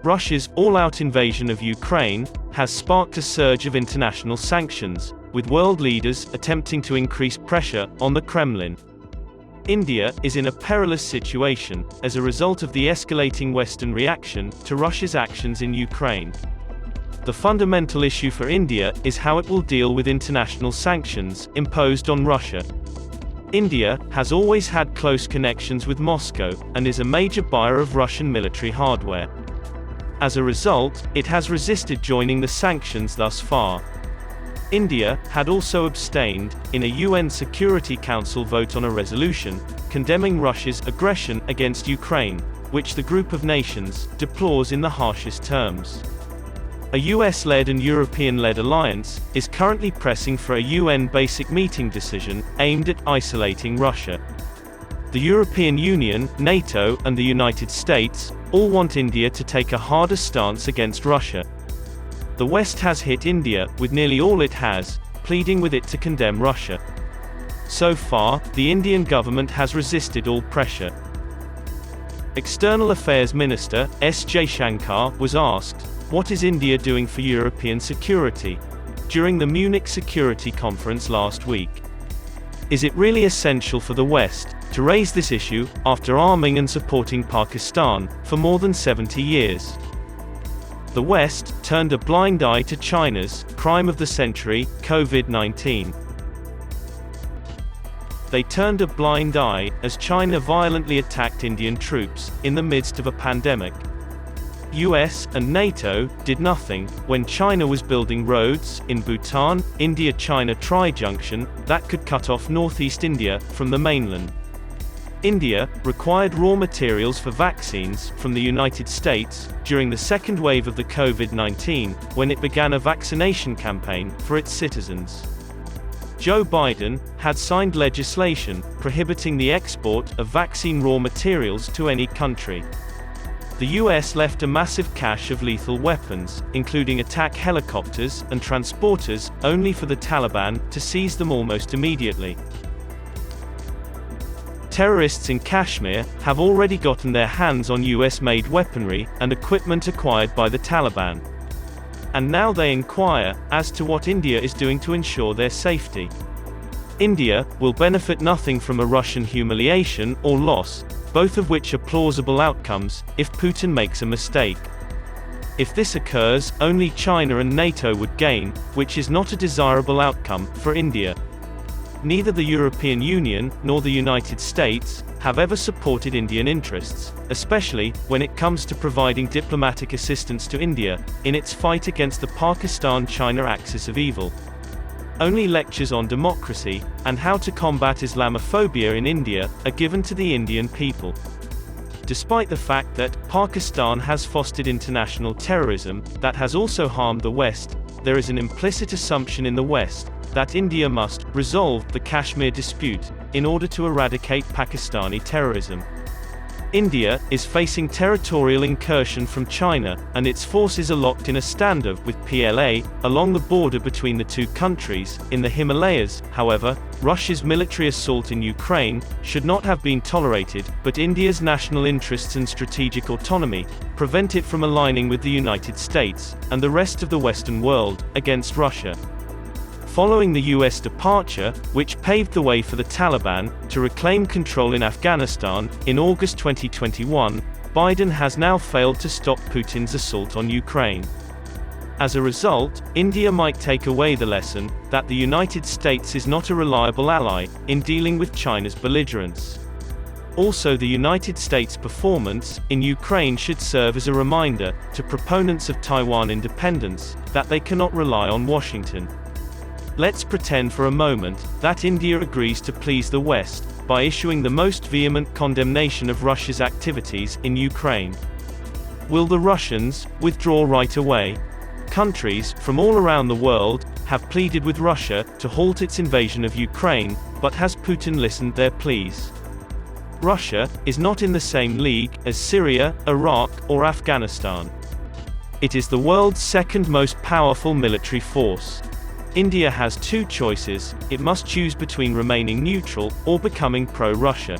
Russia's all-out invasion of Ukraine has sparked a surge of international sanctions, with world leaders attempting to increase pressure on the Kremlin. India is in a perilous situation as a result of the escalating Western reaction to Russia's actions in Ukraine. The fundamental issue for India is how it will deal with international sanctions imposed on Russia. India has always had close connections with Moscow and is a major buyer of Russian military hardware. As a result, it has resisted joining the sanctions thus far. India had also abstained in a UN Security Council vote on a resolution condemning Russia's aggression against Ukraine, which the group of nations deplores in the harshest terms. A US-led and European-led alliance is currently pressing for a UN basic meeting decision aimed at isolating Russia. The European Union, NATO, and the United States all want India to take a harder stance against Russia. The West has hit India with nearly all it has, pleading with it to condemn Russia. So far, the Indian government has resisted all pressure. External Affairs Minister S Jaishankar was asked, "What is India doing for European security?" during the Munich Security Conference last week. Is it really essential for the West to raise this issue after arming and supporting Pakistan for more than 70 years? The West turned a blind eye to China's crime of the century, COVID-19. They turned a blind eye as China violently attacked Indian troops in the midst of a pandemic. US and NATO did nothing when China was building roads in Bhutan, India-China tri-junction that could cut off northeast India from the mainland. India required raw materials for vaccines from the United States during the second wave of the COVID-19, when it began a vaccination campaign for its citizens. Joe Biden had signed legislation prohibiting the export of vaccine raw materials to any country. The US left a massive cache of lethal weapons, including attack helicopters and transporters, only for the Taliban to seize them almost immediately. Terrorists in Kashmir have already gotten their hands on US-made weaponry and equipment acquired by the Taliban. And now they inquire as to what India is doing to ensure their safety. India will benefit nothing from a Russian humiliation or loss, both of which are plausible outcomes, if Putin makes a mistake. If this occurs, only China and NATO would gain, which is not a desirable outcome for India. Neither the European Union nor the United States have ever supported Indian interests, especially when it comes to providing diplomatic assistance to India in its fight against the Pakistan-China axis of evil. Only lectures on democracy and how to combat Islamophobia in India are given to the Indian people. Despite the fact that Pakistan has fostered international terrorism that has also harmed the West, there is an implicit assumption in the West that India must resolve the Kashmir dispute in order to eradicate Pakistani terrorism. India is facing territorial incursion from China, and its forces are locked in a standoff with PLA along the border between the two countries in the Himalayas. However, Russia's military assault in Ukraine should not have been tolerated, but India's national interests and strategic autonomy prevent it from aligning with the United States and the rest of the Western world against Russia. Following the US departure, which paved the way for the Taliban to reclaim control in Afghanistan in August 2021, Biden has now failed to stop Putin's assault on Ukraine. As a result, India might take away the lesson that the United States is not a reliable ally in dealing with China's belligerence. Also, the United States' performance in Ukraine should serve as a reminder to proponents of Taiwan independence that they cannot rely on Washington. Let's pretend for a moment that India agrees to please the West by issuing the most vehement condemnation of Russia's activities in Ukraine. Will the Russians withdraw right away? Countries from all around the world have pleaded with Russia to halt its invasion of Ukraine, but has Putin listened their pleas? Russia is not in the same league as Syria, Iraq, or Afghanistan. It is the world's second most powerful military force. India has two choices: it must choose between remaining neutral or becoming pro-Russia.